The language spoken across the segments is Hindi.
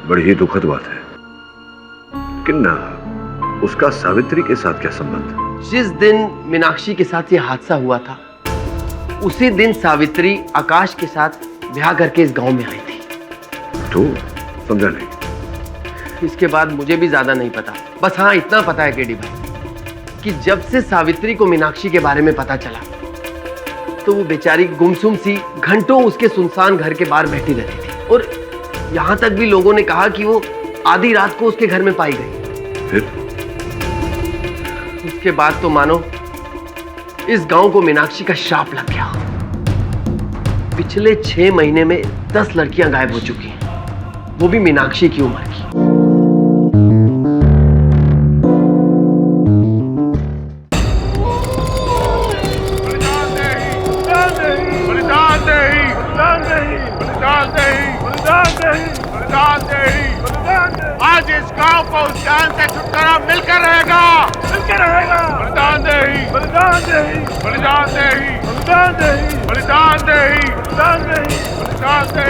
बड़ी ही दुखद बात है। लेकिन उसका सावित्री के साथ क्या संबंध? जिस दिन मीनाक्षी के साथ ये हादसा हुआ था, उसी दिन सावित्री आकाश के साथ ब्याह करके इस गांव में आई थी। तो समझा नहीं। इसके बाद मुझे भी ज्यादा नहीं पता, बस हाँ इतना पता है केडी भाई कि जब से सावित्री को मीनाक्षी के बारे में पता चला तो वो बेचारी गुमसुम सी घंटों उसके सुनसान घर के बाहर बैठी रहती थी, और यहाँ तक भी लोगों ने कहा कि वो आधी रात को उसके घर में पाई गई। फिर उसके बाद तो मानो इस गांव को मीनाक्षी का शाप लग गया। पिछले 6 महीने में 10 लड़कियां गायब हो चुकी हैं, वो भी मीनाक्षी की उम्र की। आज इस गांव को उस जान से छुटकारा मिलकर रहेगा, मिलकर रहेगा। बलिदान दे, बलिदान दे, बलिदान दे, बलिदान दे, बलिदान दे, बलिदान दे, बलिदान दे।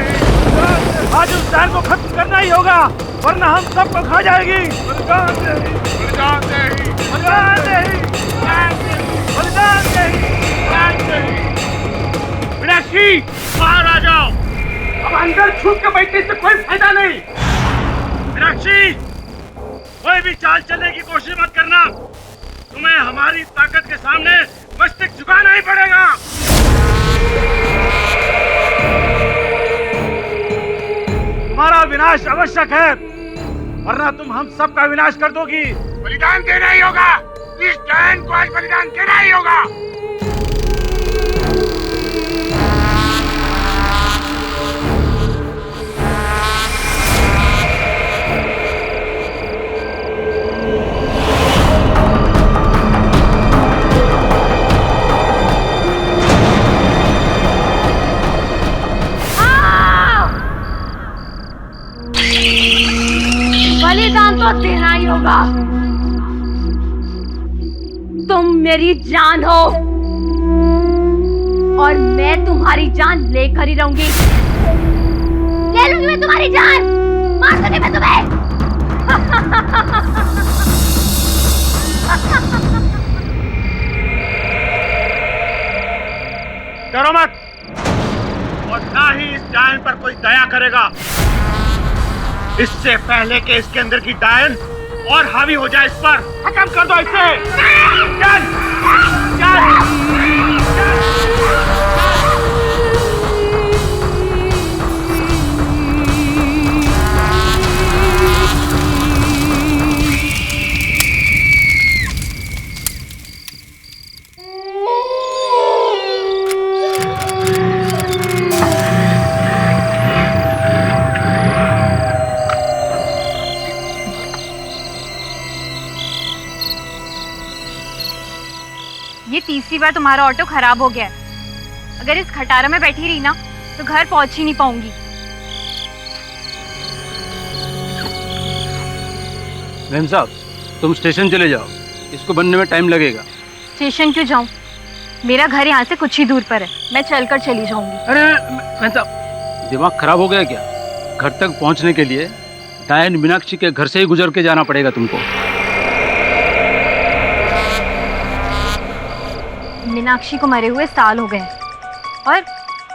आज उस जान को खत्म करना ही होगा, वरना हम सबको खा जाएगी। बलिदान दे, बलिदान दे, बलिदान दे, बलिदान दे, बलिदान दे। मीनाक्षी, बाहर आ जाओ। अब अंदर छुप के बैठने से कोई फायदा नहीं। मीनाक्षी, कोई भी चाल चलने की कोशिश मत करना। तुम्हें हमारी ताकत के सामने मस्तक झुकाना ही पड़ेगा। तुम्हारा विनाश आवश्यक है, वरना तुम हम सबका विनाश कर दोगी। बलिदान देना ही होगा, इस डायन को आज बलिदान देना ही होगा। बलिदान तो देना ही होगा। तुम मेरी जान हो और मैं तुम्हारी जान लेकर ही रहूंगी। ले लूंगी मैं तुम्हारी जान, मार दूंगी मैं तुम्हें। डरो मत, और ना ही इस डायन पर कोई दया करेगा। इससे पहले कि इसके अंदर की डायन और हावी हो जाए, इस पर खत्म कर दो इसे। चल, चल। ये तीसरी बार तुम्हारा ऑटो खराब हो गया है। अगर इस खटारा में बैठी रही ना तो घर पहुंच ही नहीं पाऊंगी। मैम साहब, तुम स्टेशन चले जाओ, इसको बनने में टाइम लगेगा। स्टेशन क्यों जाऊं? मेरा घर यहाँ से कुछ ही दूर पर है, मैं चलकर चली जाऊंगी। अरे मैम साहब, दिमाग खराब हो गया क्या? घर तक पहुंचने के लिए डायन मीनाक्षी के घर से ही गुजर के जाना पड़ेगा तुमको। मीनाक्षी को मरे हुए साल हो गए और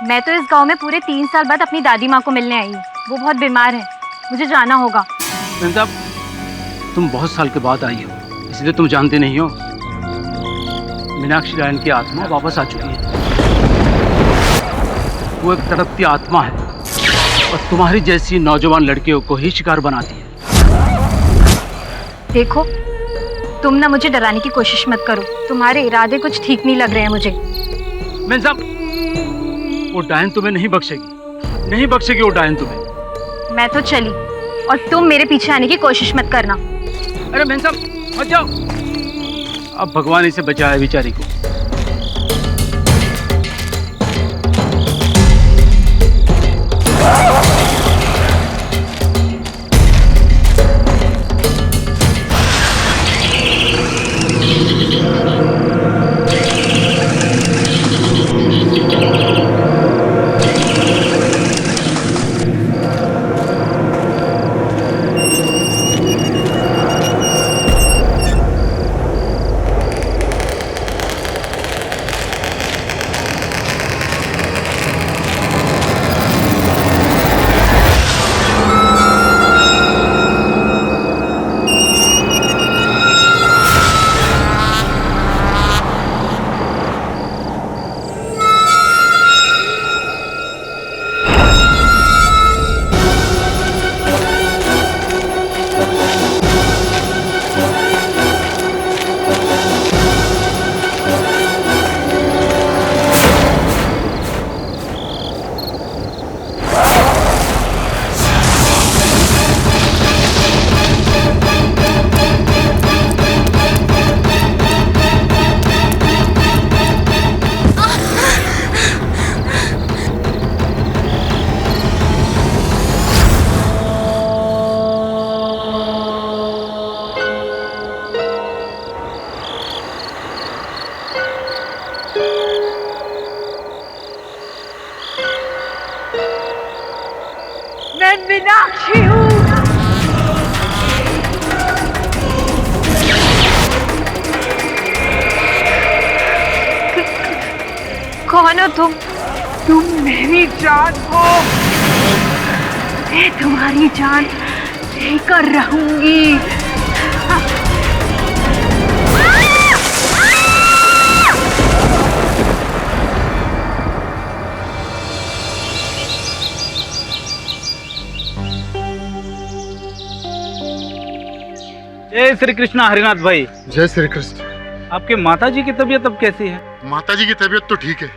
मैं तो इस गांव में पूरे 3 साल बाद अपनी दादी माँ को मिलने आई हूँ। वो बहुत बीमार है, मुझे जाना होगा। मैम साहब, तुम बहुत साल के बाद आई हो, इसलिए तुम जानते नहीं हो। मीनाक्षी डायन की आत्मा वापस आ चुकी है। वो एक तड़पती आत्मा है और तुम्हारी जैसी नौजवान लड़कियों को ही शिकार बनाती है। देखो, तुम ना मुझे डराने की कोशिश मत करो, तुम्हारे इरादे कुछ ठीक नहीं लग रहे हैं मुझे। मैम साहब, वो डायन तुम्हें नहीं बख्शेगी, नहीं बख्शेगी वो डायन तुम्हें। मैं तो चली और तुम मेरे पीछे आने की कोशिश मत करना। अरे मैम साहब, मत जाओ। अब भगवान इसे बचाए बेचारी को। मैं मीनाक्षी हूँ। कौन हो तुम? तुम मेरी जान हो। मैं तुम्हारी जान लेकर रहूंगी। जय श्री कृष्णा हरिनाथ भाई। जय श्री कृष्ण। आपके माताजी की तबीयत अब कैसी है? माताजी की तबीयत तो ठीक है,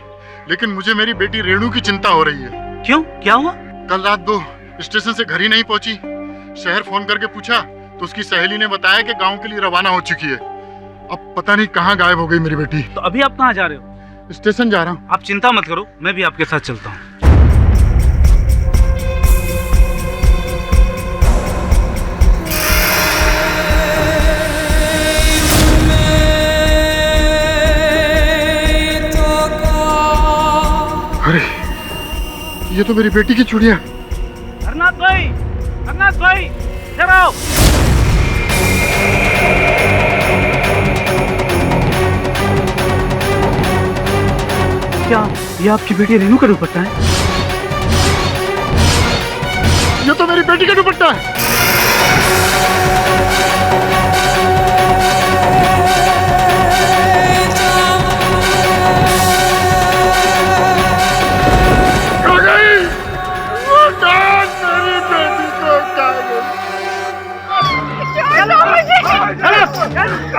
लेकिन मुझे मेरी बेटी रेणु की चिंता हो रही है। क्यों, क्या हुआ? कल रात 2 स्टेशन से घर ही नहीं पहुंची। शहर फोन करके पूछा तो उसकी सहेली ने बताया कि गांव के लिए रवाना हो चुकी है। अब पता नहीं कहाँ गायब हो गई मेरी बेटी। तो अभी आप कहाँ जा रहे हो? स्टेशन जा रहा हूँ। आप चिंता मत करो, मैं भी आपके साथ चलता हूँ। अरे, ये तो मेरी बेटी की चूड़ियां। हरनाथ भाई, हरनाथ भाई, इधर आओ। क्या ये आपकी बेटी रेणु का दुपट्टा है? ये तो मेरी बेटी का दुपट्टा है।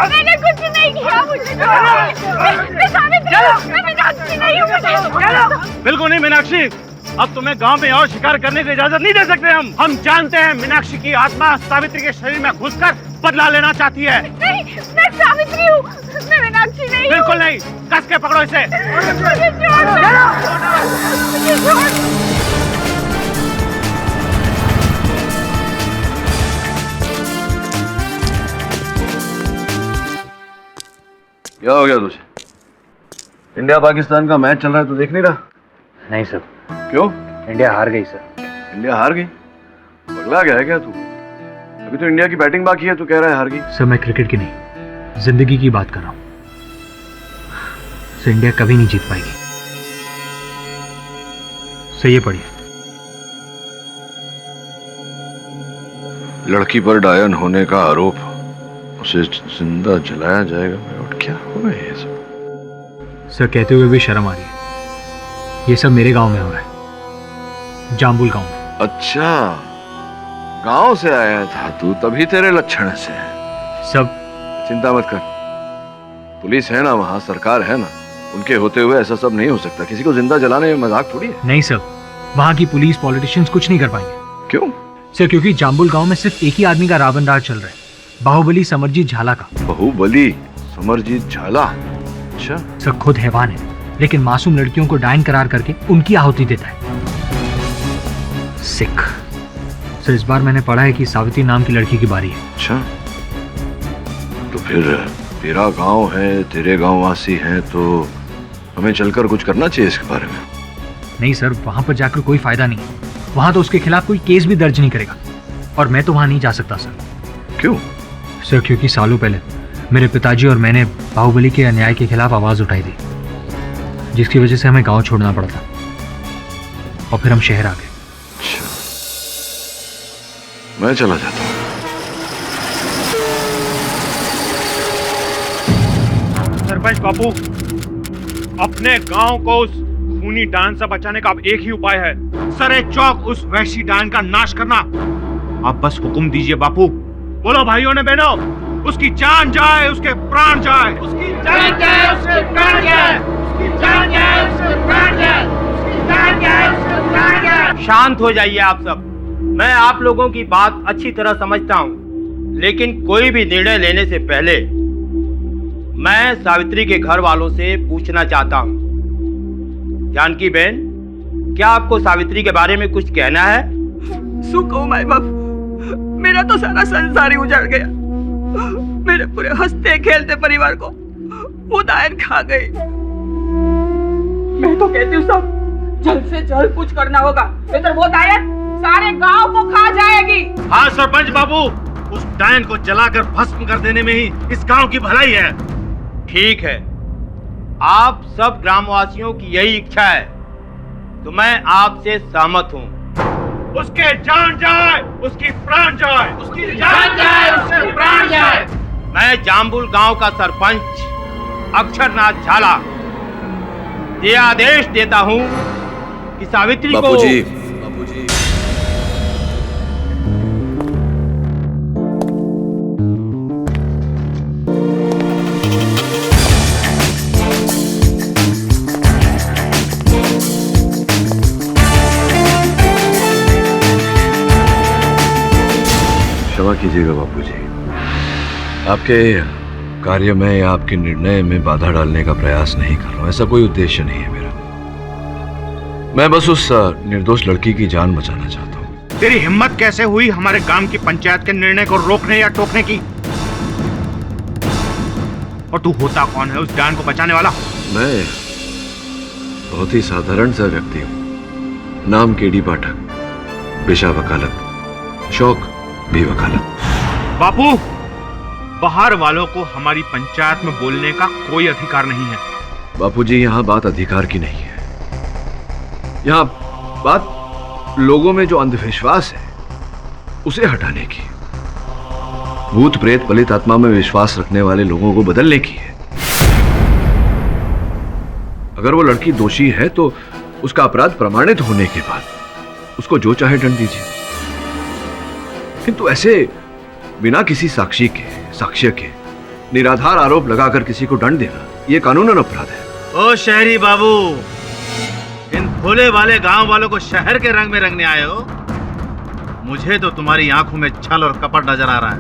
मैंने कुछ नहीं किया, मुझे मैं मीनाक्षी नहीं हूँ। बिल्कुल नहीं मीनाक्षी, अब तुम्हें गांव में और शिकार करने की इजाजत नहीं दे सकते। हम जानते हैं मीनाक्षी की आत्मा सावित्री के शरीर में घुसकर बदला लेना चाहती है। नहीं, मैं सावित्री हूँ, मैं मीनाक्षी नहीं हूँ। बिल्कुल नहीं, कस के पकड़ो इसे। मुझे छोड़ दो, मुझे छोड़। क्या हो गया तुझे? इंडिया पाकिस्तान का मैच चल रहा है, तू देख नहीं रहा? नहीं सर। क्यों? इंडिया हार गई सर। इंडिया हार गई? पगला गया है क्या तू? अभी तो इंडिया की बैटिंग बाकी है, तू कह रहा है हार गई। सर मैं क्रिकेट की नहीं, जिंदगी की बात कर रहा हूँ। सर इंडिया कभी नहीं जीत पाएगी। सर ये पढ़िए। लड़की पर डायन होने का आरोप, उसे जिंदा जलाया जाएगा। और क्या हो रहा है ये सब? सर कहते हुए भी शर्म आ रही है। ये सब मेरे गांव में हो रहा है, जाम्बुल गांव में। अच्छा, गांव से आया था तू, तभी तेरे लक्षण से है। सब चिंता मत कर, पुलिस है ना वहाँ, सरकार है ना, उनके होते हुए ऐसा सब नहीं हो सकता। किसी को जिंदा जलाने में मजाक थोड़ी है। नहीं सर, वहाँ की पुलिस पॉलिटिशियंस कुछ नहीं कर पाएंगे। क्यों? सर क्योंकि जाम्बुल गांव में सिर्फ एक ही आदमी का रावण राज चल रहा है, बाहुबली समरजीत झाला का। बाहुबली समरजीत झाला? अच्छा। सर खुद हैवान है, लेकिन मासूम लड़कियों को डायन करार करके उनकी आहुति देता है। सिख। सर इस बार मैंने पढ़ा है कि सावित्री नाम की लड़की की बारी है। अच्छा, तो फिर तेरा गांव है, तेरे गांव वासी हैं, तो हमें चलकर कुछ करना चाहिए इसके बारे में। नहीं सर, वहां पर जाकर कोई फायदा नहीं। वहां तो उसके खिलाफ कोई केस भी दर्ज नहीं करेगा, और मैं तो वहां नहीं जा सकता सर। क्यों? सर क्योंकि सालों पहले मेरे पिताजी और मैंने बाहुबली के अन्याय के खिलाफ आवाज उठाई थी, जिसकी वजह से हमें गांव छोड़ना पड़ा था, और फिर हम शहर आ गए। अच्छा, मैं चला जाता हूँ। सरपंच बापू, अपने गांव को उस खूनी डायन से बचाने का अब एक ही उपाय है, सरे चौक उस वैशी डायन का नाश करना। आप बस हुक्म दीजिए बापू। बोलो भाइयों ने बहनों, उसकी जान जाए, उसके प्राण जाए। उसकी जान जाए, उसके प्राण जाए। उसकी जान जाए, उसके प्राण जाए। उसकी जान जाए, उसके प्राण जाए। शांत हो जाइए आप सब। मैं आप लोगों की बात अच्छी तरह समझता हूँ, लेकिन कोई भी निर्णय लेने से पहले मैं सावित्री के घर वालों से पूछना चाहता हूँ। जानकी बहन, क्या आपको सावित्री के बारे में कुछ कहना है? सुख हो माय बाप, मेरा तो सारा संसार ही उजड़ गया। मेरे पूरे हंसते खेलते परिवार को वो डायन खा गई। मैं तो कहती हूँ सब जल्द से जल्द कुछ करना होगा, नहीं तो वो डायन सारे गांव को खा जाएगी। हाँ सरपंच बाबू, उस डायन को जलाकर भस्म कर देने में ही इस गांव की भलाई है। ठीक है, आप सब ग्रामवासियों की यही इच्छा है तो मैं आपसे सहमत हूँ। उसके जान जाए, उसकी प्राण जाए, उसकी जान जाए, उसके प्राण जाए। मैं जाम्बुल गांव का सरपंच अक्षरनाथ झाला ये आदेश देता हूँ कि सावित्री को बापूजी, क्षमा कीजिएगा बापूजी, आपके कार्य में या आपके निर्णय में बाधा डालने का प्रयास नहीं कर रहा हूं। ऐसा कोई उद्देश्य नहीं है मेरा। मैं बस उस निर्दोष लड़की की जान बचाना चाहता हूं। तेरी हिम्मत कैसे हुई हमारे गांव की पंचायत के निर्णय को रोकने या टोकने की? और तू होता कौन है उस जान को बचाने वाला? मैं बहुत ही साधारण सा व्यक्ति हूं। नाम केडी पाठक, पेशा वकालत, शौक भी वकालत। बापू, बाहर वालों को हमारी पंचायत में बोलने का कोई अधिकार नहीं है। बापूजी, यहाँ बात अधिकार की नहीं है। यहाँ बात लोगों में जो अंधविश्वास है उसे हटाने की, भूत प्रेत पलित आत्मा में विश्वास रखने वाले लोगों को बदलने की है। अगर वो लड़की दोषी है तो उसका अपराध प्रमाणित होने के बाद उसको जो चाहे दंड दीजिए, किंतु ऐसे बिना किसी साक्षी के, साक्ष्य के निराधार आरोप लगाकर किसी को दंड देना यह कानूनन अपराध है। ओ शहरी बाबू, इन भोले वाले गांव वालों को शहर के रंग में रंगने आए हो? मुझे तो तुम्हारी आंखों में छल और कपट नजर आ रहा है।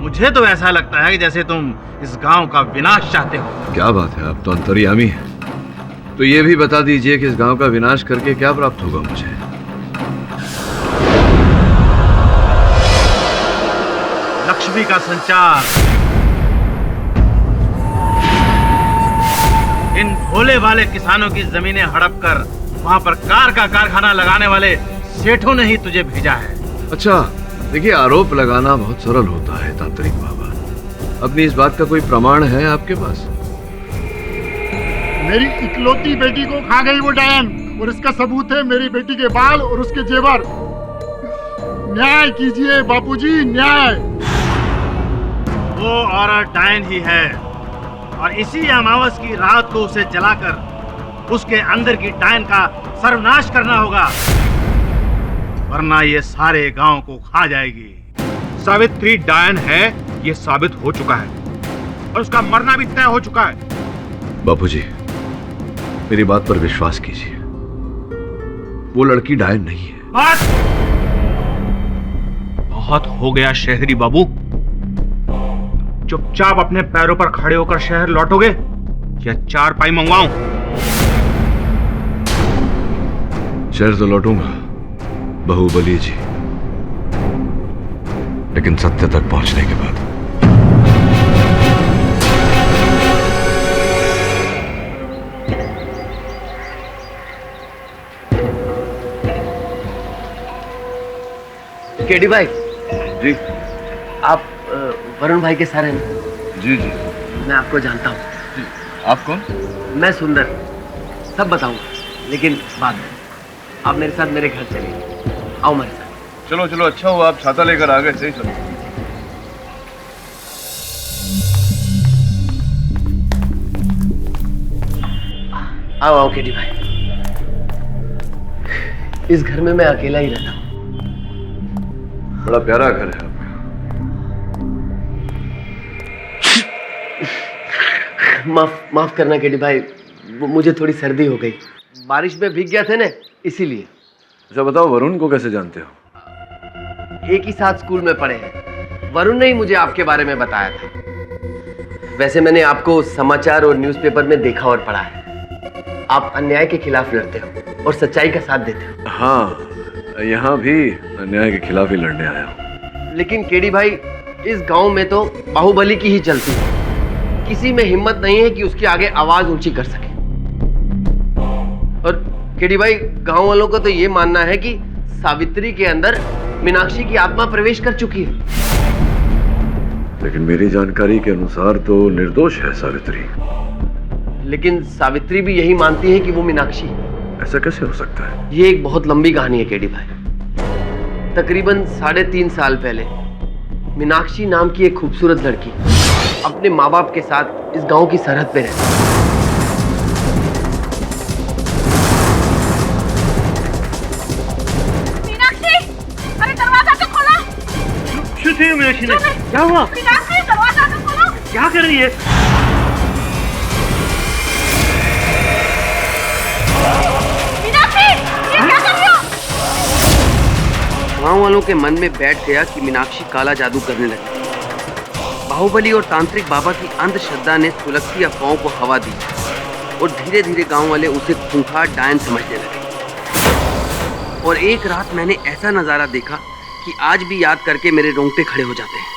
मुझे तो ऐसा लगता है कि जैसे तुम इस गांव का विनाश चाहते हो। क्या बात है, आप तो अंतर्यामी हैं। तो ये भी बता दीजिए कि इस गांव का विनाश करके क्या प्राप्त होगा मुझे? लक्ष्मी का संचार। इन भोले वाले किसानों की जमीनें हड़प कर वहां पर कार का कारखाना लगाने वाले सेठों ने ही तुझे भेजा है। अच्छा, देखिए, आरोप लगाना बहुत सरल होता है तांत्रिक बाबा। अपनी इस बात का कोई प्रमाण है आपके पास? मेरी इकलौती बेटी को खा गई वो डायन, और इसका सबूत है मेरी बेटी के बाल और उसके जेवर। न्याय कीजिए बापूजी, न्याय। वो औरत डायन ही है और इसी अमावस की रात को उसे जलाकर उसके अंदर की डायन का सर्वनाश करना होगा, वरना ये सारे गांव को खा जाएगी। सावित्री डायन है, ये साबित हो चुका है और उसका मरना भी तय हो चुका है। बापूजी, मेरी बात पर विश्वास कीजिए, वो लड़की डायन नहीं है। बहुत हो गया शहरी बाबू, चुपचाप अपने पैरों पर खड़े होकर शहर लौटोगे या 4 पाई मंगवाऊं? शहर तो लौटूंगा बाहुबली जी, लेकिन सत्य तक पहुंचने के बाद। केडी भाई जी आप वरुण भाई के सर हैं? जी जी। मैं आपको जानता हूँ। आप कौन? मैं सुंदर, सब बताऊंगा, लेकिन बाद में। आप मेरे साथ मेरे घर चलिए, आओ मेरे साथ। चलो चलो, अच्छा हुआ आप छाता लेकर आ गए। सही चलो। आओ आओ केडी भाई, इस घर में मैं अकेला ही रहता हूँ। बड़ा प्यारा घर है आपका। माफ करना केडी भाई, वो मुझे थोड़ी सर्दी हो गई, बारिश में भीग गया थे ना, इसीलिए। अच्छा बताओ, वरुण को कैसे जानते हो? एक ही साथ स्कूल में पढ़े हैं। वरुण ने ही मुझे आपके बारे में बताया था। वैसे मैंने आपको समाचार और न्यूज़पेपर में देखा और पढ़ा है। आप अन्याय के खिलाफ लड़ते हो और सच्चाई का साथ देते हो। हाँ, यहाँ भी अन्याय के खिलाफ ही लड़ने आया हूँ। लेकिन केडी भाई, इस गांव में तो बाहुबली की ही चलती है। किसी में हिम्मत नहीं है कि उसके आगे आवाज ऊंची कर सके। और केडी भाई, गांव वालों का तो ये मानना है कि सावित्री के अंदर मीनाक्षी की आत्मा प्रवेश कर चुकी है। लेकिन मेरी जानकारी के अनुसार तो निर्दोष है सावित्री। लेकिन सावित्री भी यही मानती है कि वो मीनाक्षी है। ऐसा कैसे हो सकता है? ये एक बहुत लंबी कहानी है केडी भाई। तकरीबन 3.5 साल पहले मीनाक्षी नाम की एक खूबसूरत लड़की अपने माँ बाप के साथ इस गांव की सरहद पे रहती है। मीनाक्षी, अरे दरवाजा तो खोलो। मीनाक्षी ने क्या हुआ? मीनाक्षी, दरवाजा तो खोलो। क्या कर रही है? मीनाक्षी, ये क्या कर रही हो? गांव वालों के मन में बैठ गया कि मीनाक्षी काला जादू करने लगी। बाहुबली और तांत्रिक बाबा की अंधश्रद्धा ने सुलगती अफवाहों को हवा दी और धीरे धीरे गांव वाले उसे खूंखार डायन समझने लगे। और एक रात मैंने ऐसा नजारा देखा कि आज भी याद करके मेरे रोंगटे खड़े हो जाते हैं।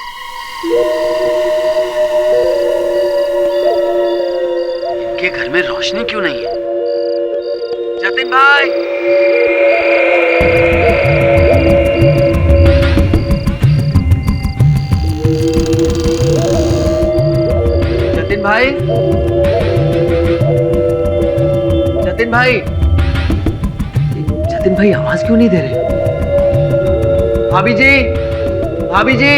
इनके घर में रोशनी क्यों नहीं है? जतिन भाई, जतिन भाई, जतिन भाई, जतिन भाई आवाज क्यों नहीं दे रहे? भाभी जी, भाभी जी।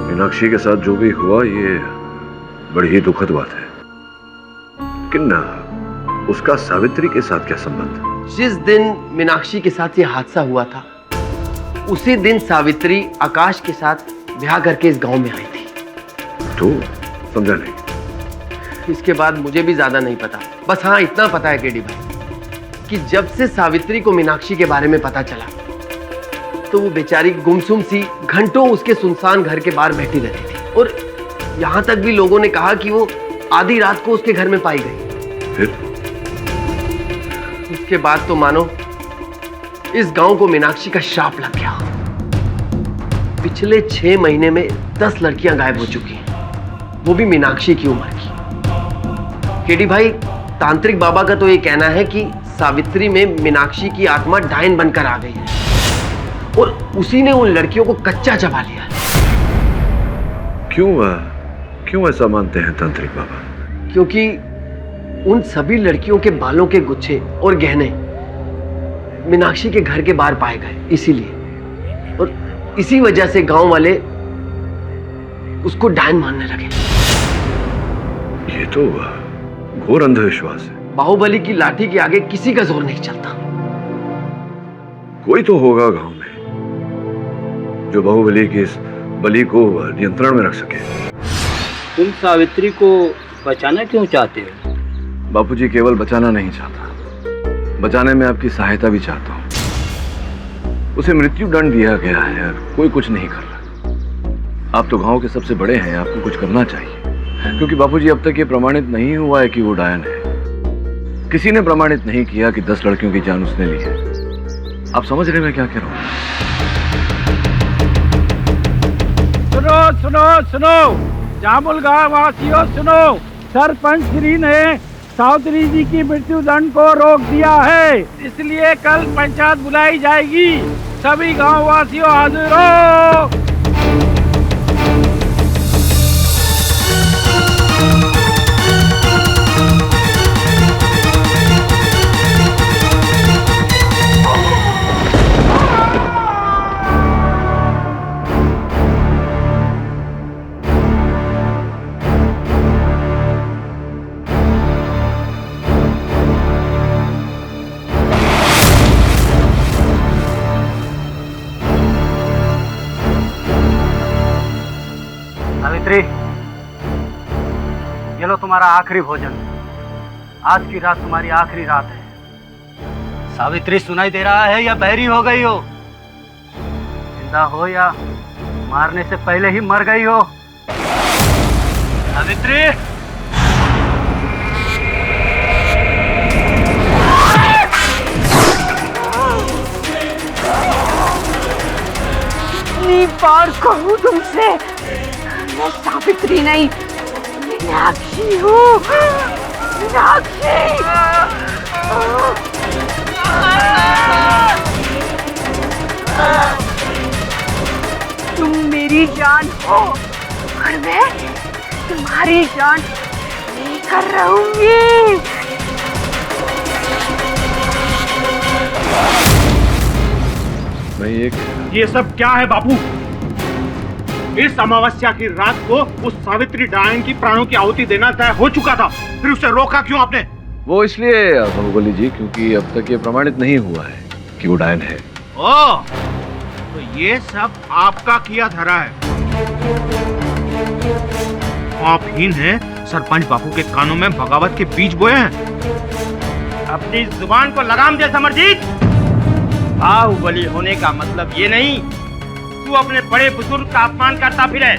मीनाक्षी के साथ जो भी हुआ ये बड़ी ही दुखद बात है। लेकिन उसका सावित्री के साथ क्या संबंध? जिस दिन मीनाक्षी के साथ ये हादसा हुआ था उसी दिन सावित्री आकाश के साथ ब्याह करके इस गांव में आई थी। तो समझा नहीं। इसके बाद मुझे भी ज्यादा नहीं पता। बस हाँ, इतना पता है केडी भाई कि जब से सावित्री को मीनाक्षी के बारे में पता चला तो वो बेचारी गुमसुम सी घंटों उसके सुनसान घर के बाहर बैठी रहती थी। और यहाँ तक भी लोगों ने कहा कि वो आधी रात को उसके घर में पाई गई। फिर उसके बाद तो मानो इस गांव को मीनाक्षी का श्राप लग गया। पिछले 6 महीने में 10 लड़कियां गायब हो चुकी हैं, वो भी मीनाक्षी की उम्र की। केडी भाई, तांत्रिक बाबा का तो ये कहना है कि सावित्री में मीनाक्षी की आत्मा डायन बनकर आ गई है और उसी ने उन लड़कियों को कच्चा चबा लिया। क्यों ऐसा मानते हैं तांत्रिक बाबा? क्योंकि उन सभी लड़कियों के बालों के गुच्छे और गहने मीनाक्षी के घर के बाहर पाए गए, इसीलिए। और इसी वजह से गांव वाले उसको डायन मानने लगे। ये तो घोर अंधविश्वास है। बाहुबली की लाठी के आगे किसी का जोर नहीं चलता। कोई तो होगा गांव में जो बाहुबली की इस बलि को नियंत्रण में रख सके। तुम सावित्री को बचाना क्यों चाहते हो? बापूजी, केवल बचाना नहीं चाहता, बचाने में आपकी सहायता भी चाहता हूँ। उसे मृत्यु दंड दिया गया है और कोई कुछ नहीं कर रहा। आप तो गांव के सबसे बड़े हैं, आपको कुछ करना चाहिए। क्योंकि बापूजी, अब तक ये प्रमाणित नहीं हुआ है कि वो डायन है। किसी ने प्रमाणित नहीं किया कि 10 लड़कियों की जान उसने ली है। आप समझ रहे मैं क्या कह रहा हूँ? सुनो सुनो सुनो, जामुल गांव वासियों सुनो, सरपंच श्री ने सावित्री जी की मृत्यु दंड को रोक दिया है, इसलिए कल पंचायत बुलाई जाएगी। सभी गांव वासियों हाजिर हो। सावित्री, ये लो तुम्हारा आखिरी भोजन। आज की रात तुम्हारी आखिरी रात है। सावित्री, सुनाई दे रहा है या बहरी हो गई हो? जिंदा हो या मारने से पहले ही मर गई हो? सावित्री, कितनी बार कहूँ तुमसे, मैं सावित्री नहीं, मीनाक्षी हूँ। मीनाक्षी, तुम मेरी जान हो और मैं तुम्हारी जान लेकर रहूंगी। मैं ये सब क्या है बापू? इस अमावस्या की रात को उस सावित्री डायन की प्राणों की आहुति देना तय हो चुका था, फिर उसे रोका क्यों आपने? वो इसलिए बाहुबली जी क्योंकि अब तक ये प्रमाणित नहीं हुआ है कि वो डायन है। ओह, तो ये सब आपका किया धरा है। आप ही ने सरपंच बापू के कानों में बगावत के बीज बोए हैं। अपनी जुबान को लगाम दे समरजीत। बाहुबली होने का मतलब ये नहीं तू अपने बड़े बुजुर्ग का अपमान करता फिरे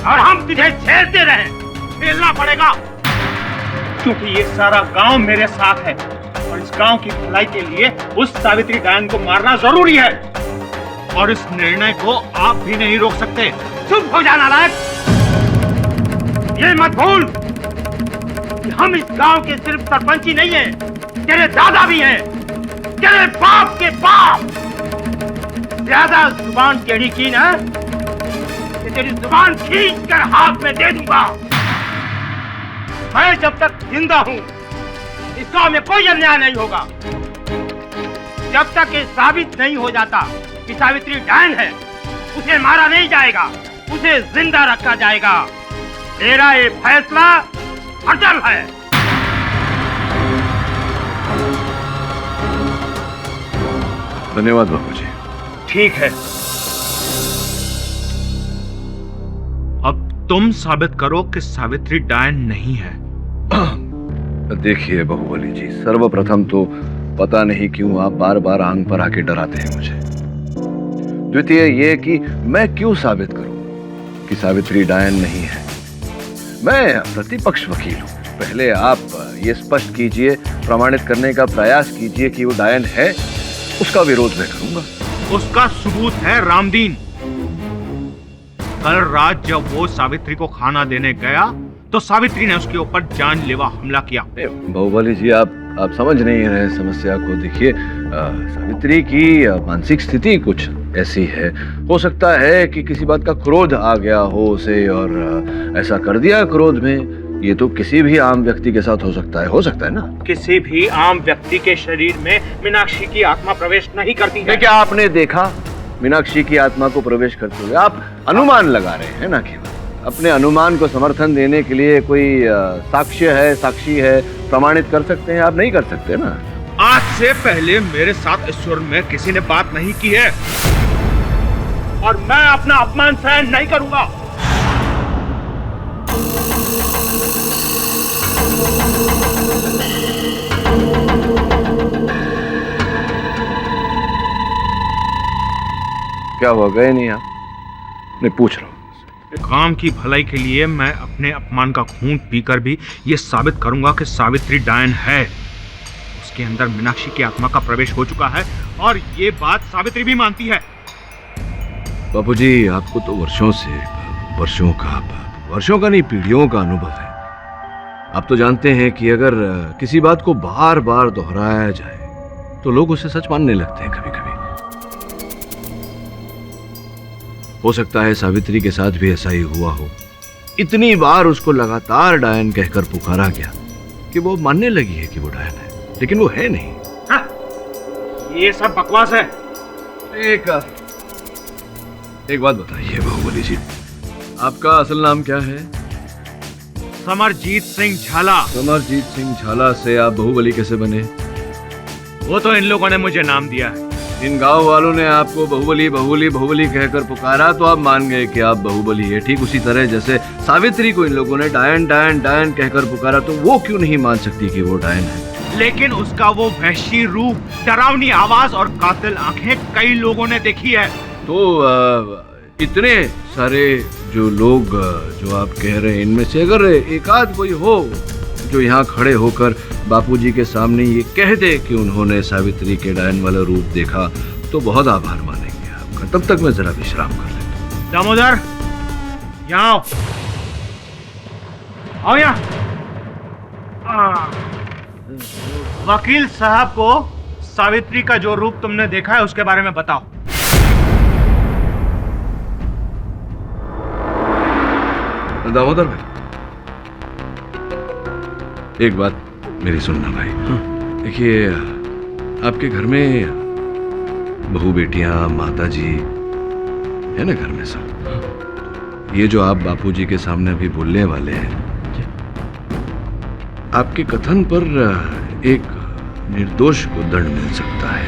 और हम तुझे झेलते रहे। झेलना पड़ेगा क्योंकि ये सारा गांव मेरे साथ है और इस गांव की भलाई के लिए उस सावित्री डायन को मारना जरूरी है और इस निर्णय को आप भी नहीं रोक सकते। चुप हो जाना लायक। ये मत भूल कि हम इस गांव के सिर्फ सरपंच ही नहीं है, तेरे दादा भी हैं, तेरे बाप के बाप। ज्यादा जुबान टेढ़ी की ना कि तेरी जुबान खींच कर हाथ में दे दूंगा। मैं जब तक जिंदा हूं इस गांव में कोई अन्याय नहीं होगा। जब तक ये साबित नहीं हो जाता कि सावित्री डायन है, उसे मारा नहीं जाएगा, उसे जिंदा रखा जाएगा। तेरा ये फैसला अटल है। धन्यवाद बाबू जी। ठीक है, अब तुम साबित करो कि सावित्री डायन नहीं है। देखिए बाहुबली जी, सर्वप्रथम तो पता नहीं क्यों आप बार बार आंग पर आके डराते हैं मुझे। द्वितीय ये कि मैं क्यों साबित करूं कि सावित्री डायन नहीं है। मैं प्रतिपक्ष वकील हूं। पहले आप ये स्पष्ट कीजिए, प्रमाणित करने का प्रयास कीजिए कि वो डायन है, उसका विरोध मैं करूंगा। उसका सबूत है रामदीन। कल रात जब वो सावित्री को खाना देने गया तो सावित्री ने उसके ऊपर जानलेवा हमला किया। बाहुबली जी, आप समझ नहीं रहे समस्या को। देखिए, सावित्री की मानसिक स्थिति कुछ ऐसी है। हो सकता है कि किसी बात का क्रोध आ गया हो उसे और ऐसा कर दिया क्रोध में। ये तो किसी भी आम व्यक्ति के साथ हो सकता है ना। किसी भी आम व्यक्ति के शरीर में मीनाक्षी की आत्मा प्रवेश नहीं करती है। क्या आपने देखा मीनाक्षी की आत्मा को प्रवेश करते हुए? आप अनुमान लगा रहे हैं ना केवल। अपने अनुमान को समर्थन देने के लिए कोई साक्ष्य है, साक्षी है, प्रमाणित कर सकते हैं? आप नहीं कर सकते ना। आज से पहले मेरे साथ इस स्वर में किसी ने बात नहीं की है और मैं अपना अपमान सहन नहीं करूंगा। क्या हुआ, गए नहीं आप? नहीं, पूछ रहा हूँ। काम की भलाई के लिए मैं अपने अपमान का खून पीकर भी ये साबित करूंगा कि सावित्री डायन है। उसके अंदर मीनाक्षी की आत्मा का प्रवेश हो चुका है और ये बात सावित्री भी मानती है। बापू जी, आपको तो वर्षों का नहीं, पीढ़ियों का अनुभव है। आप तो जानते हैं कि अगर किसी बात को बार बार दोहराया जाए तो लोग उसे सच मानने लगते हैं। कभी कभी हो सकता है सावित्री के साथ भी ऐसा ही हुआ हो। इतनी बार उसको लगातार डायन कहकर पुकारा गया कि वो मानने लगी है कि वो डायन है, लेकिन वो है नहीं। हाँ, ये सब बकवास है। एक बात बताइए बाहुबली जी, आपका असल नाम क्या है? समरजीत सिंह झाला। समरजीत सिंह झाला से आप बाहुबली कैसे बने? वो तो इन लोगों ने मुझे नाम दिया है। इन गांव वालों ने आपको बाहुबली बाहुबली बाहुबली कहकर पुकारा तो आप मान गए कि आप बाहुबली है। ठीक उसी तरह जैसे सावित्री को इन लोगों ने डायन डायन डायन कहकर पुकारा तो वो क्यों नहीं मान सकती कि वो डायन है। लेकिन उसका वो वहशी रूप, डरावनी आवाज और कातिल आंखें कई लोगों ने देखी है। तो इतने सारे जो लोग जो आप कह रहे हैं इनमें से अगर एक आध कोई हो जो यहाँ खड़े होकर बापूजी के सामने ये कह दे कि उन्होंने सावित्री के डायन वाला रूप देखा तो बहुत आभार मानेंगे आपका। तब तक मैं जरा विश्राम कर लेता हूँ। दामोदर, यहाँ आओ यहाँ। वकील साहब को सावित्री का जो रूप तुमने देखा है उसके बारे में बताओ। दामोदर भाई, एक बात मेरी सुनना भाई। देखिए, आपके घर में बहू बेटियां माता जी है ना घर में सब। ये जो आप बापूजी के सामने अभी बोलने वाले हैं, आपके कथन पर एक निर्दोष को दंड मिल सकता है।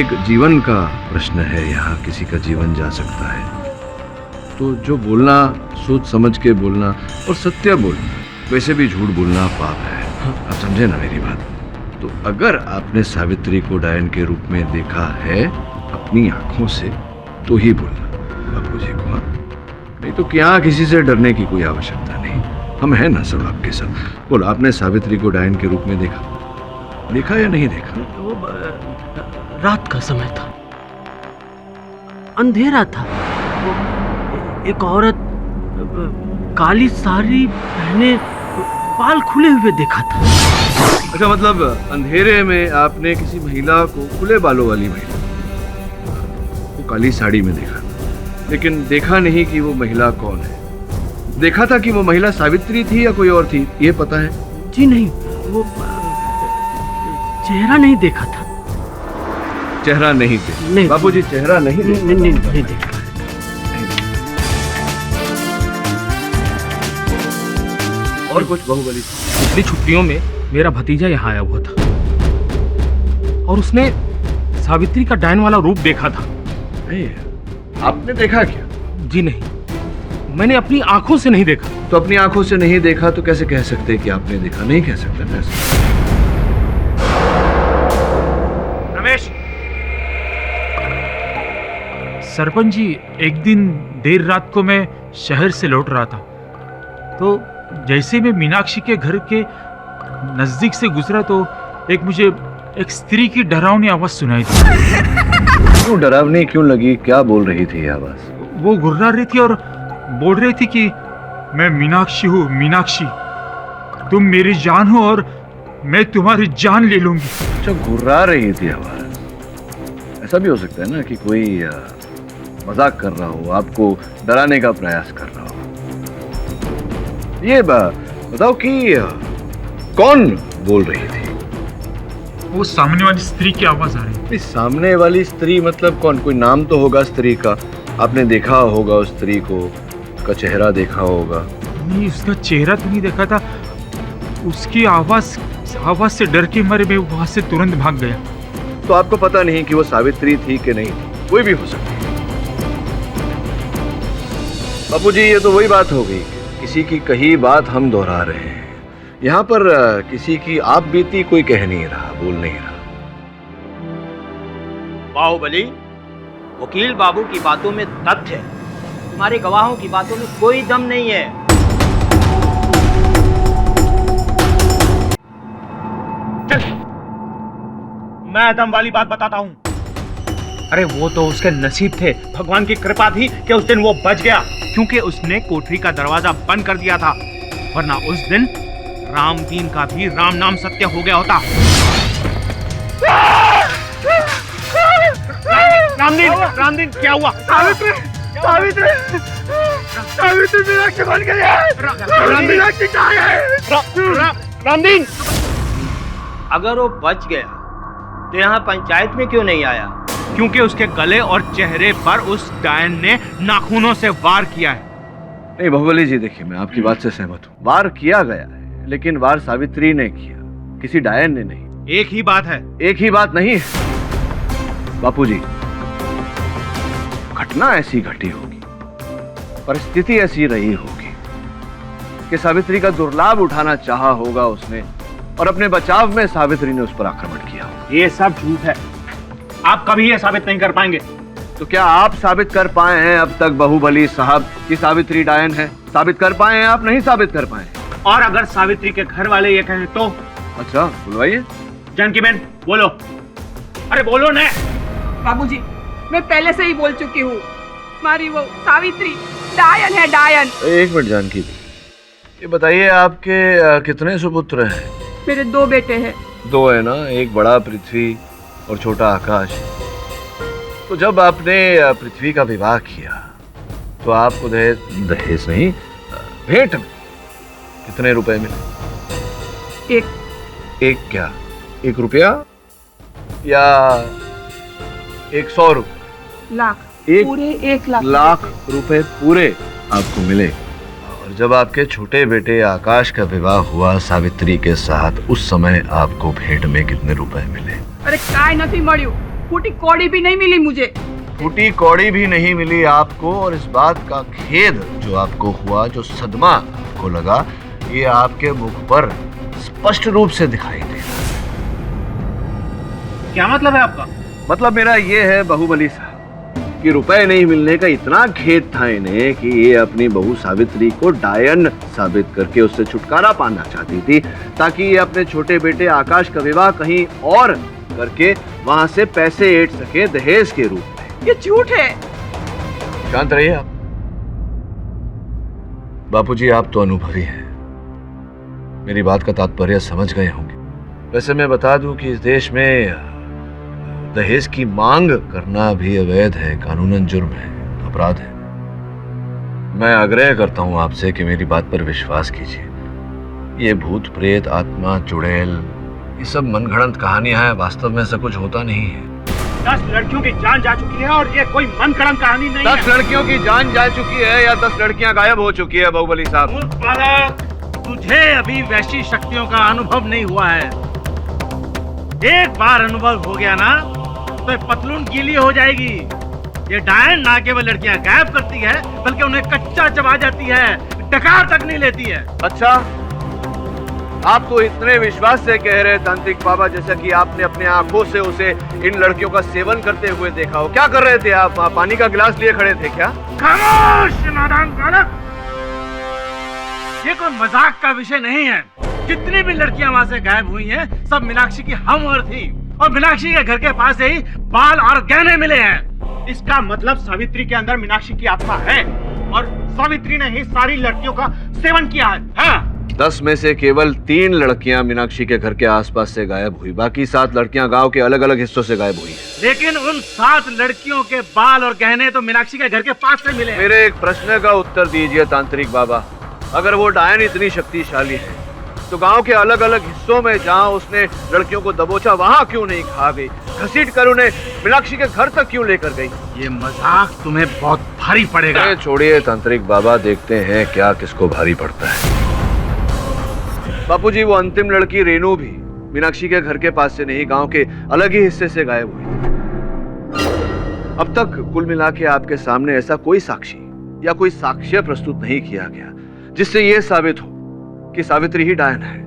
एक जीवन का प्रश्न है, यहाँ किसी का जीवन जा सकता है। तो जो बोलना सोच समझ के बोलना और सत्य बोलना, वैसे भी झूठ बोलना पाप है। आप समझे ना मेरी बात। तो अगर आपने सावित्री को डायन के रूप में देखा है अपनी आंखों से तो ही बोलना बापूजी को। हाँ, नहीं तो क्या किसी से डरने की कोई आवश्यकता नहीं। हम हैं ना सब आपके साथ। बोलो, आपने सावित्री को डायन के रूप में देखा या नहीं देखा? वो रात का समय था, अंधेरा था। एक औरत काली साड़ी पहने बाल खुले हुए देखा था। अच्छा, मतलब अंधेरे में आपने किसी महिला को, खुले बालों वाली महिला को काली साड़ी में देखा, लेकिन देखा नहीं कि वो महिला कौन है। देखा था कि वो महिला सावित्री थी या कोई और थी, ये पता है? जी नहीं, वो चेहरा नहीं देखा था। चेहरा नहीं देखा? बापूजी चेहरा नहीं देखा? नहीं देखा। और कुछ बाहुबली? पिछली छुट्टियों में मेरा भतीजा यहाँ आया हुआ था और उसने सावित्री का डायन वाला रूप देखा था। नहीं, आपने देखा क्या? जी नहीं, मैंने अपनी आंखों से नहीं देखा। तो अपनी आंखों से नहीं देखा तो कैसे कह सकते कि आपने देखा? नहीं कह सकते ना ऐसा। रमेश, सरपंच जी, एक दिन देर रात को मैं शहर से लौट रहा था तो जैसे मैं मीनाक्षी के घर के नजदीक से गुजरा तो मुझे एक स्त्री की डरावनी आवाज सुनाई थी। क्यों डरावनी क्यों लगी? क्या बोल रही थी आवाज? वो गुर्रा रही थी और बोल रही थी कि मैं मीनाक्षी हूँ, मीनाक्षी तुम मेरी जान हो और मैं तुम्हारी जान ले लूंगी। अच्छा, घुर्रा रही थी आवाज। ऐसा भी हो सकता है ना कि कोई मजाक कर रहा हो, आपको डराने का प्रयास कर रहा हो। ये बताओ कि कौन बोल रही थी? वो सामने वाली स्त्री की आवाज आ रही थी। सामने वाली स्त्री मतलब कौन? कोई नाम तो होगा स्त्री का, आपने देखा होगा उस स्त्री को, उसका चेहरा देखा होगा। नहीं, उसका चेहरा तो नहीं देखा था, उसकी आवाज से डर के मारे मैं वहां से तुरंत भाग गया। तो आपको पता नहीं कि वो सावित्री थी कि नहीं? कोई भी हो सकती है। बापूजी, ये तो वही बात हो गई, किसी की कही बात हम दोहरा रहे हैं। यहाँ पर किसी की आप बीती कोई कह नहीं रहा, बोल नहीं रहा। बाहुबली, वकील बाबू की बातों में तथ्य है, तुम्हारे गवाहों की बातों में कोई दम नहीं है। चल, मैं दम वाली बात बताता हूँ। अरे वो तो उसके नसीब थे, भगवान की कृपा थी कि उस दिन वो बच गया, क्योंकि उसने कोठरी का दरवाजा बंद कर दिया था, वरना उस दिन रामदीन का भी राम नाम सत्य हो गया होता। रामदीन क्या हुआ? सावित्री मीनाक्षी बन गई है। मीनाक्षी कहाँ है? रामदीन, अगर वो बच गया तो यहाँ पंचायत में क्यों नहीं आया? क्योंकि उसके गले और चेहरे पर उस डायन ने नाखूनों से वार किया है। नहीं बाहुबली जी, देखिए मैं आपकी बात से सहमत हूँ, वार किया गया है, लेकिन वार सावित्री ने किया, किसी डायन ने नहीं। एक ही बात है। एक ही बात नहीं है। बापूजी, घटना ऐसी घटी होगी, परिस्थिति ऐसी रही होगी कि सावित्री का दुर्लाभ उठाना चाहा होगा उसने, और अपने बचाव में सावित्री ने उस पर आक्रमण किया होगा। ये सब झूठ है, आप कभी ये साबित नहीं कर पाएंगे। तो क्या आप साबित कर पाए हैं अब तक बाहुबली साहब की सावित्री डायन है? साबित कर पाए हैं आप? नहीं साबित कर पाए। और अगर सावित्री के घर वाले ये कहें तो? अच्छा, बुलवाइए। जानकी बहन बोलो, अरे बोलो ना। बाबूजी, मैं पहले से ही बोल चुकी हूँ, हमारी वो सावित्री डायन है, डायन। एक मिनट जानकी, ये बताइए आपके कितने सुपुत्र हैं? मेरे 2 बेटे हैं। 2 है ना, एक बड़ा पृथ्वी और छोटा आकाश। तो जब आपने पृथ्वी का विवाह किया तो आपको दहेज नहीं, भेंट में कितने रुपए मिले? एक क्या? 1 रुपया या 100 रुपए? लाख। पूरे 1 लाख। लाख रुपए पूरे आपको मिले। और जब आपके छोटे बेटे आकाश का विवाह हुआ सावित्री के साथ, उस समय आपको भेंट में कितने रुपए मिले? अरे काय नहीं मळ्યું, फूटी कौड़ी भी नहीं मिली मुझे। फूटी कौड़ी भी नहीं मिली आपको, और इस बात का खेद जो आपको हुआ, जो सदमा आपको लगा, ये आपके मुख पर स्पष्ट रूप से दिखाई दे रहा है। क्या मतलब है आपका? मतलब मेरा ये है बाहुबली साहब कि रुपए नहीं मिलने का इतना खेद था इन्हें कि ये अपनी बहू सावित्री को डायन साबित करके उससे छुटकारा पाना चाहती थी, ताकि ये अपने छोटे बेटे आकाश का विवाह कहीं और करके वहां से पैसे ऐंठ सके दहेज के रूप में। ये झूठ है। शांत रहिए आप। बापूजी, आप तो अनुभवी हैं, मेरी बात का तात्पर्य समझ गए होंगे। वैसे मैं बता दूं कि इस देश में दहेज की मांग करना भी अवैध है, कानूनन जुर्म है, अपराध है। मैं आग्रह करता हूं आपसे कि मेरी बात पर विश्वास कीजिए। ये भूत प्रेत, आत्मा, चुड़ैल, ये सब मनगढ़ंत कहानियां हैं, वास्तव में ऐसा कुछ होता नहीं है। 10 लड़कियों की जान जा चुकी है और ये कोई मनगढ़ंत कहानी नहीं है। 10 लड़कियों की जान जा चुकी है या 10 लड़कियां गायब हो चुकी है बाहुबली साहब? तुझे अभी वैसी शक्तियों का अनुभव नहीं हुआ है। एक बार अनुभव हो गया ना तो पतलून गीली हो जाएगी। ये डायन ना केवल लड़कियां गायब करती है, बल्कि उन्हें कच्चा चबा जाती है, डकार तक नहीं लेती है। अच्छा, आप तो इतने विश्वास से कह रहे तांत्रिक बाबा, जैसा कि आपने अपने आंखों से उसे इन लड़कियों का सेवन करते हुए देखा हो। क्या कर रहे थे आप? पानी का गिलास लिए खड़े थे क्या? खामोश नादान बालक, ये कोई मजाक का विषय नहीं है। जितनी भी लड़कियां वहां से गायब हुई हैं, सब मीनाक्षी की हमवर थी, और मीनाक्षी के घर के पास से ही बाल और गहने मिले हैं। इसका मतलब सावित्री के अंदर मीनाक्षी की आत्मा है, और सावित्री ने ही सारी लड़कियों का सेवन किया है। हाँ? 10 में से केवल 3 लड़कियां मीनाक्षी के घर के आसपास से गायब हुई, बाकी 7 लड़कियां गांव के अलग अलग हिस्सों से गायब हुई हैं। लेकिन उन 7 लड़कियों के बाल और गहने तो मीनाक्षी के घर के पास से मिले। मेरे एक प्रश्न का उत्तर दीजिए तांत्रिक बाबा। अगर वो डायन इतनी शक्तिशाली है तो गांव के अलग अलग हिस्सों में जहां उसने लड़कियों को दबोचा, वहां क्यों नहीं खा गई? घसीट कर उन्हें मीनाक्षी के घर तक क्यों लेकर गई? ये मजाक तुम्हें बहुत भारी पड़ेगा। छोड़िए तांत्रिक बाबा, देखते हैं क्या किसको भारी पड़ता है। बापूजी, वो अंतिम लड़की रेनू भी मीनाक्षी के घर के पास से नहीं, गांव के अलग ही हिस्से से गायब हुई। अब तक कुल मिला के आपके सामने ऐसा कोई साक्षी या कोई साक्ष्य प्रस्तुत नहीं किया गया जिससे यह साबित हो कि सावित्री ही डायन है।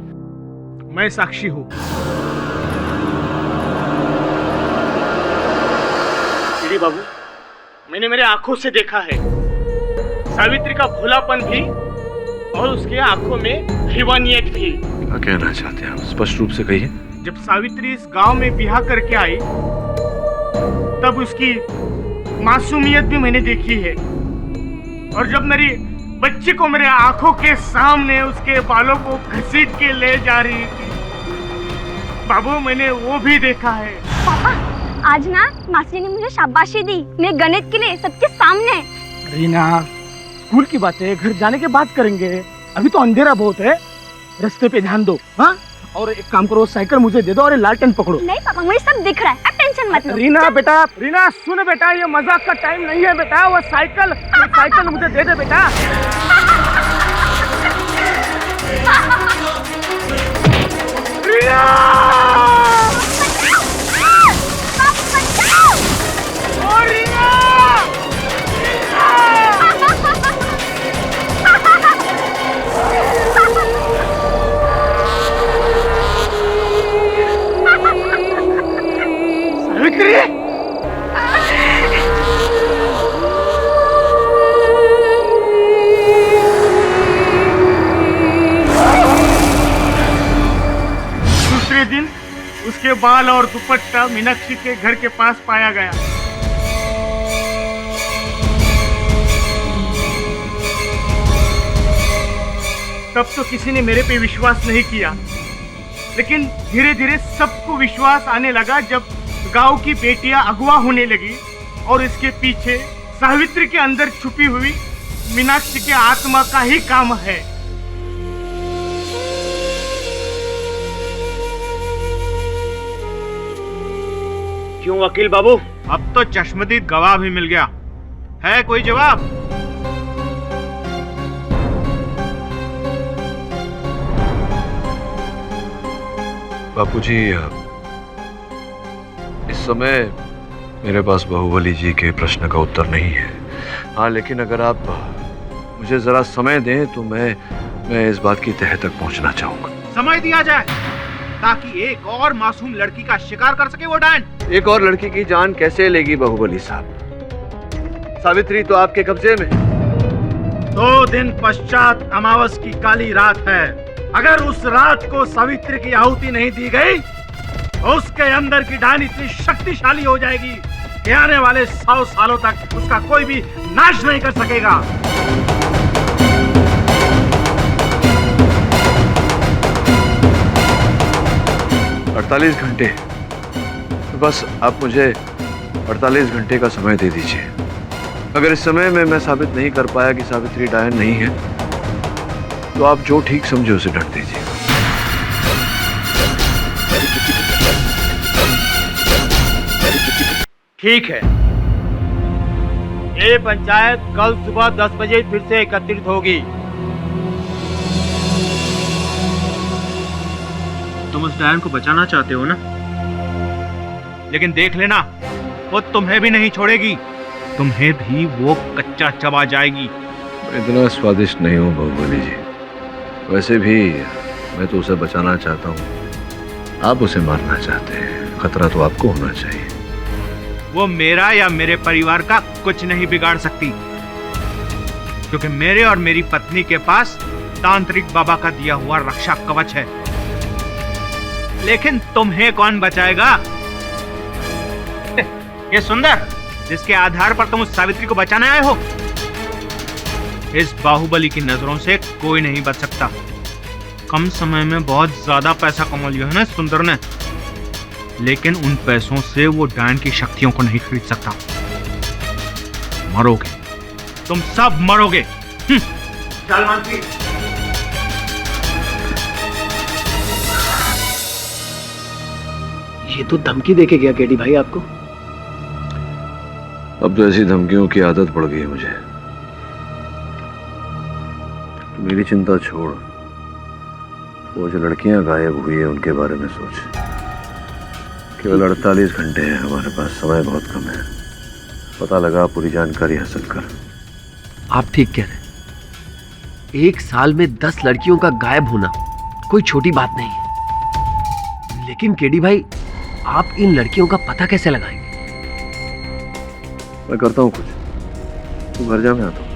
मैं साक्षी हूं। श्री बाबू, मैंने मेरे आंखों से देखा है सावित्री का भोलापन भी और उसके आंखों में दीवानियत भी। क्या कहना चाहते हैं आप? स्पष्ट रूप से कहिए। जब सावित्री इस गांव में ब्याह करके आई तब उसकी मासूमियत भी मैंने देखी है, और जब मेरी बच्ची को मेरे आंखों के सामने उसके बालों को घसीट के ले जा रही थी, बाबू, मैंने वो भी देखा है। पापा, आज ना मासी ने मुझे शाबाशी दी, मैं गणित के लिए सबके सामने। रीना, स्कूल की बातें घर जाने के बाद करेंगे, अभी तो अंधेरा बहुत है। रास्ते पे ध्यान दो। हाँ, और एक काम करो, साइकिल मुझे दे दो और लालटेन पकड़ो। नहीं पापा, मुझे सब दिख रहा है, आप टेंशन मत लो। रीना बेटा, रीना सुन बेटा, ये मजाक का टाइम नहीं है बेटा। वो साइकिल मुझे दे दे बेटा। रीना! बाल और दुपट्टा मीनाक्षी के घर के पास पाया गया। तब तो किसी ने मेरे पे विश्वास नहीं किया, लेकिन धीरे धीरे सबको विश्वास आने लगा जब गांव की बेटियां अगवा होने लगी और इसके पीछे सावित्री के अंदर छुपी हुई मीनाक्षी के आत्मा का ही काम है। क्यों वकील बाबू? अब तो चश्मदीद गवाह भी मिल गया है, कोई जवाब? बापूजी, इस समय मेरे पास बाहुबली जी के प्रश्न का उत्तर नहीं है। हाँ, लेकिन अगर आप मुझे जरा समय दें तो मैं इस बात की तह तक पहुंचना चाहूंगा। समय दिया जाए ताकि एक और मासूम लड़की का शिकार कर सके वो डायन। एक और लड़की की जान कैसे लेगी बाहुबली साहब? सावित्री तो आपके कब्जे में। 2 दिन पश्चात अमावस की काली रात है। अगर उस रात को सावित्री की आहुति नहीं दी गई तो उसके अंदर की डायन इतनी शक्तिशाली हो जाएगी कि आने वाले 100 सालों तक उसका कोई भी नाश नहीं कर सकेगा। 48 घंटे, तो बस आप मुझे 48 घंटे का समय दे दीजिए। अगर इस समय में मैं साबित नहीं कर पाया कि सावित्री डायन नहीं है तो आप जो ठीक समझे उसे डट दीजिए। ठीक है, ये पंचायत कल सुबह 10 बजे फिर से एकत्रित होगी। तुम उस डायन को बचाना चाहते हो ना? लेकिन देख लेना, वो तुम्हें भी नहीं छोड़ेगी, तुम्हें भी वो कच्चा चबा जाएगी। इतना स्वादिष्ट नहीं हूँ बाहुबली जी। वैसे भी मैं तो उसे बचाना चाहता हूँ, आप उसे मारना चाहते हैं। खतरा तो आपको होना चाहिए। वो मेरा या मेरे परिवार का कुछ नहीं बिगाड़ सकती, क्योंकि मेरे और मेरी पत्नी के पास तांत्रिक बाबा का दिया हुआ रक्षा कवच है। लेकिन तुम्हें कौन बचाएगा? ये सुंदर, जिसके आधार पर तुम उस सावित्री को बचाने आए हो, इस बाहुबली की नजरों से कोई नहीं बच सकता। कम समय में बहुत ज्यादा पैसा कमा लिया है ना सुंदर ने, लेकिन उन पैसों से वो डायन की शक्तियों को नहीं खरीद सकता। मरोगे, तुम सब मरोगे। चल मंत्री। ये तो धमकी देके गया केडी भाई आपको। अब तो ऐसी धमकियों की आदत पड़ गई है मुझे। तो मेरी चिंता छोड़, वो जो लड़कियां गायब हुई है उनके बारे में सोच। केवल 48 घंटे हैं हमारे पास, समय बहुत कम है। पता लगा, पूरी जानकारी हासिल कर। आप ठीक कह रहे हैं। 1 साल में 10 लड़कियों का गायब होना कोई छोटी बात नहीं है। लेकिन केडी भाई, आप इन लड़कियों का पता कैसे लगाएंगे? मैं करता हूँ कुछ, तू घर जा, मैं आता हूँ।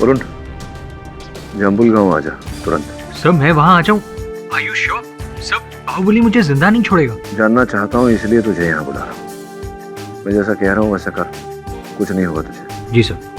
वरुण, जम्बुल गांव आ जा तुरंत। सर मैं वहां आ जाऊं? Are you sure? Sir Baahubali मुझे जिंदा नहीं छोड़ेगा। जानना चाहता हूँ इसलिए तुझे यहाँ बुला रहा हूँ। मैं जैसा कह रहा हूँ वैसा कर, कुछ नहीं होगा तुझे। जी सर।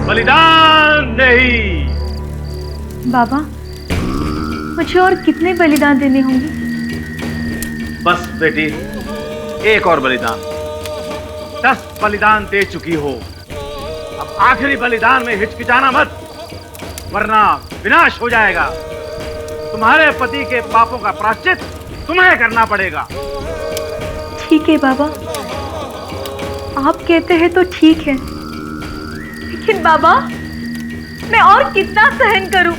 बलिदान नहीं। बाबा, मुझे और कितने बलिदान देने होंगे? बस बेटी, एक और बलिदान। 10 बलिदान दे चुकी हो, अब आखिरी बलिदान में हिचकिचाना मत, वरना विनाश हो जाएगा। तुम्हारे पति के पापों का प्रायश्चित तुम्हें करना पड़ेगा। ठीक है बाबा, आप कहते हैं तो ठीक है, लेकिन बाबा मैं और कितना सहन करूं?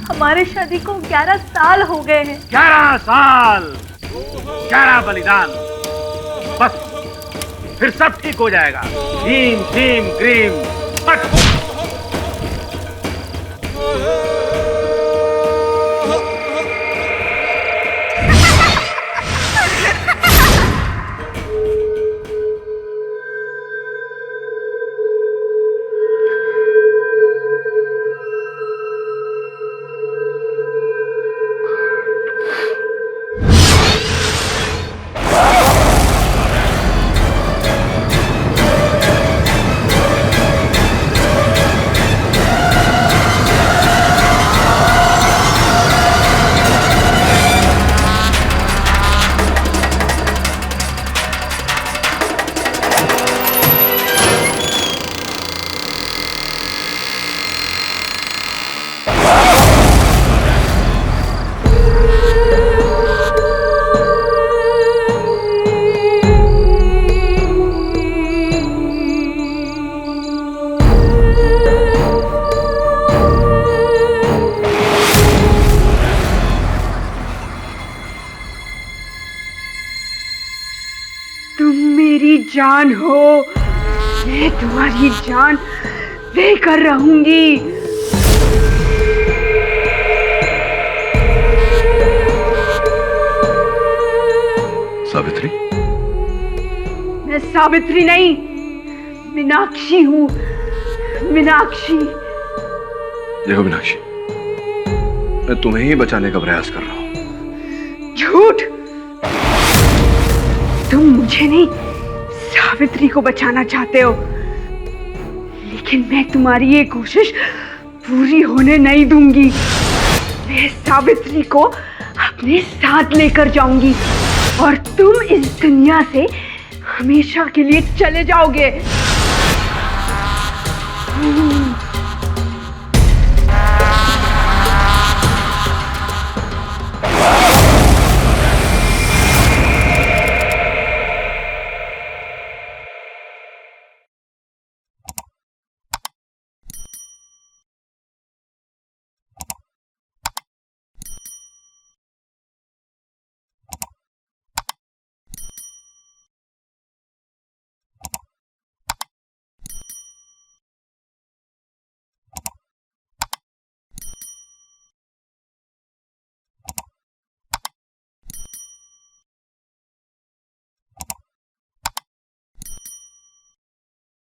हमारे शादी को 11 साल हो गए हैं। 11 साल, 11 बलिदान, बस फिर सब ठीक हो जाएगा। भीम भीम क्रीम फट। जान हो, मैं तुम्हारी जान लेकर रहूंगी। सावित्री? मैं सावित्री नहीं, मीनाक्षी हूँ। मीनाक्षी। देखो मीनाक्षी, मैं तुम्हें ही बचाने का प्रयास कर रहा हूँ। झूठ! तुम मुझे नहीं, सावित्री को बचाना चाहते हो, लेकिन मैं तुम्हारी ये कोशिश पूरी होने नहीं दूंगी। मैं सावित्री को अपने साथ लेकर जाऊंगी और तुम इस दुनिया से हमेशा के लिए चले जाओगे।